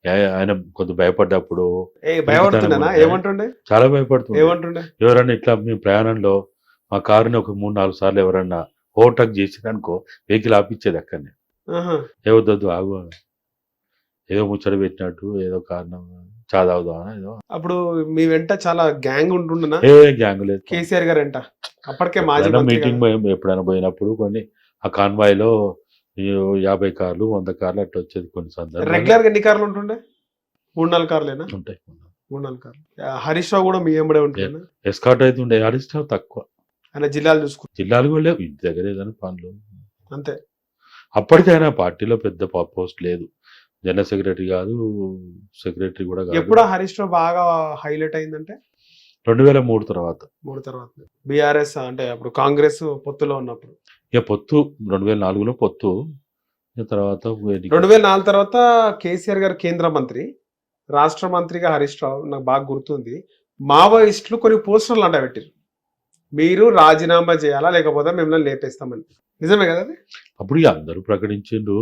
ఆయన కొంత భయపడ్డప్పుడు భయపడుతున్నానా ఏమంటుండే చాలా భయపడుతుంది. ఏమంటుండే ఎవరన్నా ఇట్లా మీ ప్రయాణంలో మా కారుని ఒక 3-4 సార్లు ఎవరన్నా ఓవర్టేక్ చేసిరనుకో వెహికల్ ఆపిచ్చేది అక్కడనే. ఏ వద్దొద్దు ఆగు, ఏదో ముచ్చట పెట్టినట్టు ఏదో కారణం చా తాగుదామా ఏదో. అప్పుడు మీ వెంట చాలా గ్యాంగ్ ఉంటుండనా? ఏ గ్యాంగ్ లేదు. కేసీఆర్ గారు వెంట అప్పటికే మాజీ మీటింగ్ ఎప్పుడైనా పోయినప్పుడు కొన్ని ఆ కాన్వాయ్ లో 50 కార్లు 100 కార్లు అట్లా వచ్చేది కొన్ని సందర్భాలు. రెగ్యులర్ గా ఎన్ని కార్లు ఉంటుండే? 3-4 కార్లేనా ఉంటాయి. 3-4 కార్లు. హరీష్ రావు కూడా మీ ఎంబడే ఉంటుంది. ఎస్కాట్ అయితే ఉండే. హరీష్ రావు తక్కువ. ఆయన జిల్లాలు చూసుకుంటారు. జిల్లాలు కూడా లేవు, ఇంటి దగ్గర ఏదైనా పనులు అంతే. అప్పటికైనా పార్టీలో పెద్ద పోస్ట్ లేదు. జనరల్ సెక్రటరీ కాదు, సెక్రటరీ కూడా కాదు. ఎప్పుడు హరీష్ రావు బాగా హైలైట్ అయిందంటే 2003 తర్వాత. బీఆర్ఎస్ అంటే అప్పుడు కాంగ్రెస్ పొత్తులో ఉన్నప్పుడు. ఇక పొత్తు 2004లో పొత్తు. తర్వాత 2004 తర్వాత కేసీఆర్ గారు కేంద్ర మంత్రి, రాష్ట్ర మంత్రిగా హరీష్ రావు. నాకు బాగా గుర్తుంది. మావోయిస్టులు కొన్ని పోస్టర్లు అంట పెట్టారు, మీరు రాజీనామా చేయాలా లేకపోతే మిమ్మల్ని లేపేస్తామని. నిజమే కదా అది? అప్పుడు అందరూ ప్రకటించిండ్రు.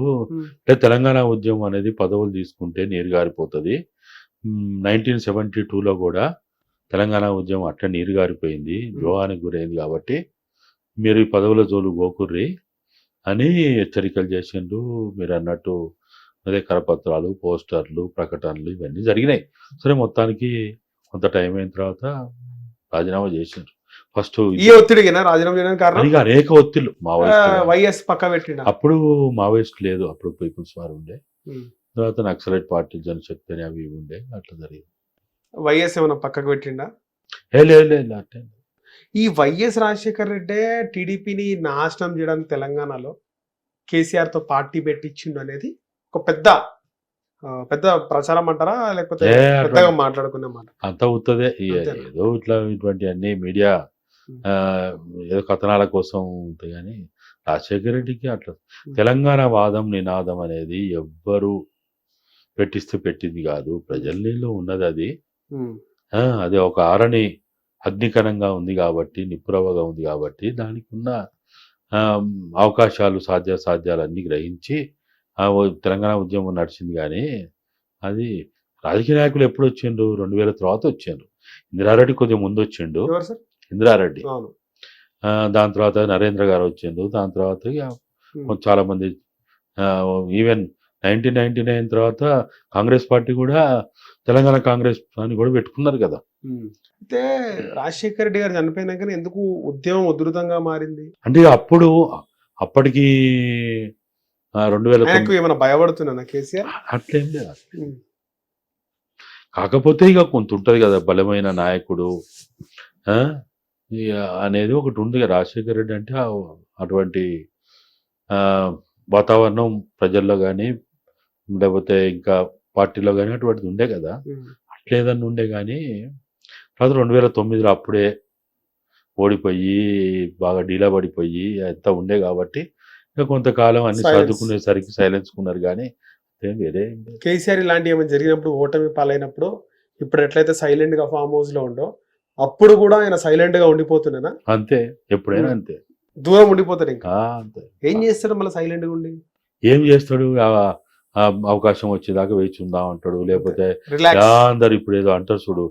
తెలంగాణ ఉద్యమం అనేది పదవులు తీసుకుంటే నీరుగారిపోతుంది. 1972లో కూడా తెలంగాణ ఉద్యమం అట్లా నీరుగారిపోయింది, ద్రోహానికి గురైంది. కాబట్టి మీరు ఈ పదవుల జోలు గోకుర్రి అని హెచ్చరికలు చేసిండ్రు. మీరు అన్నట్టు అదే కరపత్రాలు, పోస్టర్లు, ప్రకటనలు ఇవన్నీ జరిగినాయి. సరే మొత్తానికి కొంత టైం అయిన తర్వాత రాజీనామా చేసిండ్రు. ఫస్ట్ ఈ ఒత్తిడిగా రాజీనామా చేయడానికి కారణం అనేక ఒత్తిళ్లు. వైఎస్ పక్క పెట్టిండు. అప్పుడు మావోయిస్ట్ లేదు, అప్పుడు పీపుల్స్ వారు ఉండే. తర్వాత నక్సలైట్ పార్టీ, జనశక్తి అని అవి ఉండే. అట్లా జరిగింది. వైఎస్ ఏమైనా పక్కకు పెట్టిండా? లేదు. ఈ వైఎస్ రాజశేఖర్ రెడ్డి టీడీపీని నాశనం చేయడానికి తెలంగాణలో కేసీఆర్ తో పార్టీ పెట్టించిండు అనేది ఒక పెద్ద ప్రచారం అంటారా, లేకపోతే పెద్దగా మాట్లాడుకునే మాట? అంతా అవుతుంది. ఏదో ఇటువంటి అన్ని మీడియా ఏదో కథనాల కోసం ఉంటాయి. కానీ రాజశేఖర రెడ్డికి అట్లా తెలంగాణ వాదం నినాదం అనేది ఎవ్వరు పెట్టింది కాదు, ప్రజల్లో ఉన్నది అది. అది ఒక ఆరని అగ్నికరంగా ఉంది కాబట్టి, నిప్పురవగా ఉంది కాబట్టి దానికి ఉన్న అవకాశాలు, సాధ్యాలన్నీ గ్రహించి తెలంగాణ ఉద్యమం నడిచింది. కానీ అది రాజకీయ నాయకులు ఎప్పుడు వచ్చిండ్రు? 2000 తర్వాత వచ్చిండ్రు. ఇందిరారెడ్డి కొద్దిగా ముందు వచ్చిండు. ఇందిరారెడ్డి, దాని తర్వాత నరేంద్ర గారు వచ్చిండ్రు. దాని తర్వాత చాలా మంది, ఈవెన్ 1999 తర్వాత కాంగ్రెస్ పార్టీ కూడా తెలంగాణ కాంగ్రెస్ అని కూడా పెట్టుకున్నారు కదా. అయితే రాజశేఖర రెడ్డి గారు చనిపోయినాక ఎందుకు ఉద్యమం ఉధృతంగా మారింది అంటే అప్పటికి 2000 ఏమైనా భయపడుతున్నా కేసీఆర్? అట్లేం లేదు. కాకపోతే ఇక కొంత ఉంటుంది కదా, బలమైన నాయకుడు అనేది ఒకటి ఉంది. రాజశేఖర రెడ్డి అంటే అటువంటి వాతావరణం ప్రజల్లో కానీ లేకపోతే ఇంకా పార్టీలో కానీ అటువంటిది ఉండే కదా. అట్లేదన్నా ఉండే. కానీ తర్వాత 2009లో అప్పుడే ఓడిపోయి బాగా డీలా పడిపోయి అంతా ఉండే కాబట్టి ఇక కొంతకాలం అన్ని చదువుకునేసరికి సైలెన్స్ కున్నారు. కానీ వేరే కేసీఆర్ ఇలాంటి ఏమైనా జరిగినప్పుడు, ఓటమి పాలైనప్పుడు, ఇప్పుడు ఎట్లయితే సైలెంట్ గా ఫామ్ హౌస్ లో ఉండో అప్పుడు కూడా ఆయన సైలెంట్ గా ఉండిపోతున్నానా? అంతే, ఎప్పుడైనా అంతే, దూరం ఉండిపోతాడు. ఇంకా అంతే. ఏం చేస్తాడు మళ్ళీ సైలెంట్ గా ఉండి? ఏం చేస్తాడు? అవకాశం వచ్చేదాకా వేచి ఉందాం అంటాడు. లేకపోతే అందరు ఇప్పుడు ఏదో అంటారు చూడు,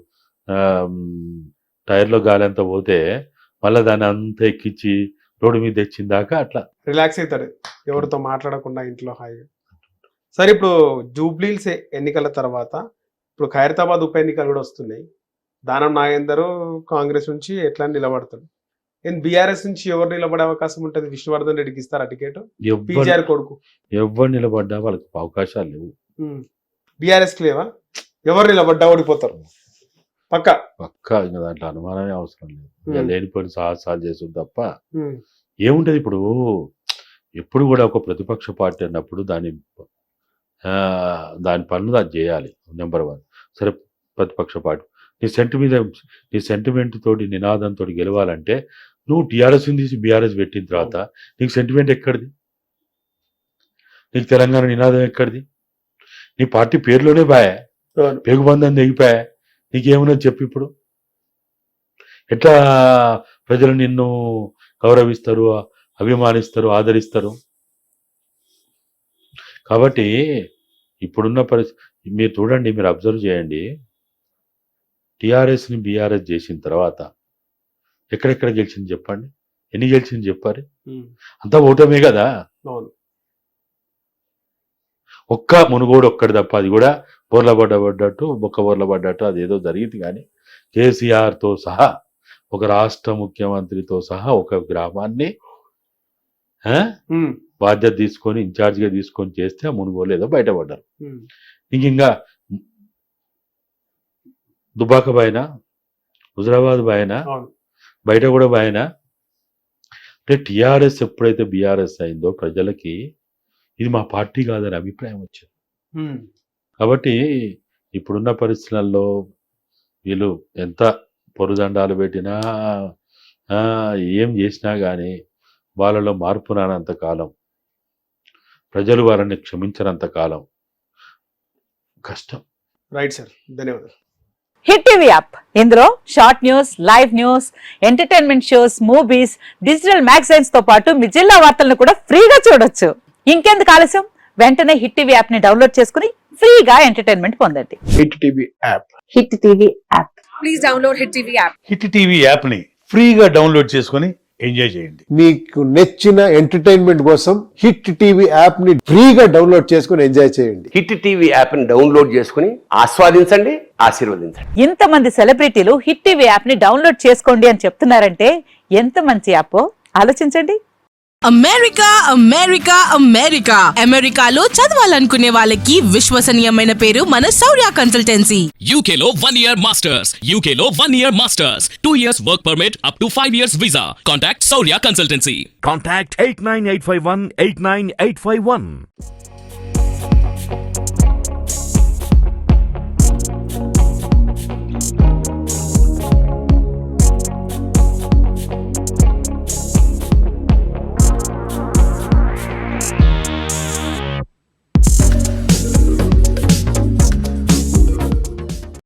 టైర్లో గాలి అంతా పోతే మళ్ళీ దాన్ని అంతా ఎక్కించి రోడ్డు మీద తెచ్చిన దాకా అట్లా రిలాక్స్ అవుతాడు, ఎవరితో మాట్లాడకుండా ఇంట్లో హాయిగా. సరే, ఇప్పుడు జూబ్లీహిల్స్ ఎన్నికల తర్వాత ఇప్పుడు ఖైరతాబాద్ ఉప ఎన్నికలు కూడా వస్తున్నాయి. దానం నాగేందర్ కాంగ్రెస్ నుంచి ఎట్లా నిలబడతాడు? బీఆర్ఎస్ నుంచి ఎవరు నిలబడే అవకాశం ఉంటుంది? విష్ణువర్ధన్ రెడ్డికి ఇస్తారా టికెట్? పీజీఆర్ కొడుకు. ఎవరు నిలబడ్డా వాళ్ళకి అవకాశాలు లేవు. బీఆర్ఎస్ కి లేవా? ఎవరు నిలబడ్డా ఓడిపోతారు పక్క. ఇంకా దాంట్లో అనుమానమే అవసరం లేదు. లేనిపోయిన సాహసాలు చేస్తుంది తప్ప ఏముంటది. ఇప్పుడు ఎప్పుడు కూడా ఒక ప్రతిపక్ష పార్టీ అన్నప్పుడు దాని పనులు అది చేయాలి. నెంబర్ 1. సరే, ప్రతిపక్ష పార్టీ నీ సెంటిమెంట్ తోటి, నినాదంతో గెలవాలంటే నువ్వు టీఆర్ఎస్ తీసి బీఆర్ఎస్ పెట్టిన తర్వాత నీకు సెంటిమెంట్ ఎక్కడిది? నీకు తెలంగాణ నినాదం ఎక్కడిది? నీ పార్టీ పేరులోనే బాయా, పేగుబంధం తెగిపోయా. నీకేమన్నా చెప్పి ఇప్పుడు ఎట్లా ప్రజలు నిన్ను గౌరవిస్తారు, అభిమానిస్తారు, ఆదరిస్తారు? కాబట్టి ఇప్పుడున్న పరిస్థితి మీరు చూడండి, మీరు అబ్జర్వ్ చేయండి. టీఆర్ఎస్ని బీఆర్ఎస్ చేసిన తర్వాత ఎక్కడెక్కడ గెలిచింది చెప్పండి, ఎన్ని గెలిచింది చెప్పారు? అంతా ఓటమే కదా. అవును. ఒక్క మునుగోడు ఒక్కడి తప్ప, అది కూడా బోర్ల పడ్డట్టు బొక్క బోర్ల పడ్డట్టు అదేదో జరిగింది. కానీ కేసీఆర్తో సహా, ఒక రాష్ట్ర ముఖ్యమంత్రితో సహా ఒక గ్రామాన్ని బాధ్యత తీసుకొని ఇన్ఛార్జ్గా తీసుకొని చేస్తే ఆ మునుగోలు ఏదో బయటపడ్డారు. ఇంకా దుబాక బాయన, హుజరాబాద్ బాయన, బయట కూడా బాయన. అంటే టీఆర్ఎస్ ఎప్పుడైతే బీఆర్ఎస్ అయిందో ప్రజలకి ఇది మా పార్టీ కాదని అభిప్రాయం వచ్చింది. కాబట్టి ఇప్పుడున్న పరిస్థితులలో వీళ్ళు ఎంత పొరుదండాలు పెట్టినా ఏం చేసినా కానీ వాళ్ళలో మార్పు రానంత కాలం, ప్రజలు వారిని క్షమించనంత కాలం కష్టం. రైట్ సార్, ధన్యవాదాలు. హిట్ టీవీ యాప్, ఇందులో short news, live news, entertainment shows, movies, digital magazines తో పాటు మీ జిల్లా వార్తలను కూడా ఫ్రీగా చూడొచ్చు. ఇంకెందుకు ఆలస్యం, వెంటనే హిట్ టీవీ యాప్ ని డౌన్లోడ్ చేసుకుని ఫ్రీగా ఎంటర్టైన్మెంట్ పొందండి. Hit TV app. Hit TV app. Please download hit TV app. Hit TV app ని ఫ్రీగా డౌన్లోడ్ చేసుకొని ఎంజాయ్ చేయండి. మీకు నచ్చిన ఎంటర్టైన్మెంట్ కోసం హిట్ టీవీ యాప్ ని ఫ్రీగా డౌన్లోడ్ చేసుకొని ఎంజాయ్ చేయండి. హిట్ టీవీ యాప్ ని డౌన్లోడ్ చేసుకుని ఆస్వాదించండి, ఆశీర్వదించండి. ఇంతమంది సెలబ్రిటీలు హిట్ టీవీ యాప్ ని డౌన్లోడ్ చేసుకోండి అని చెప్తున్నారంటే ఎంత మంచి యాప్ ఆలోచించండి. అమెరికా అమెరికా అమెరికా అమెరికాలో చదవాలనుకునే వాళ్ళకి విశ్వసనీయమైన పేరు మన శౌర్య కన్సల్టెన్సీ. UK లో 1 year masters, UK లో 1 year masters, 2 years work permit up to 5 years visa. Contact Saurya Consultancy. Contact 89851 89851.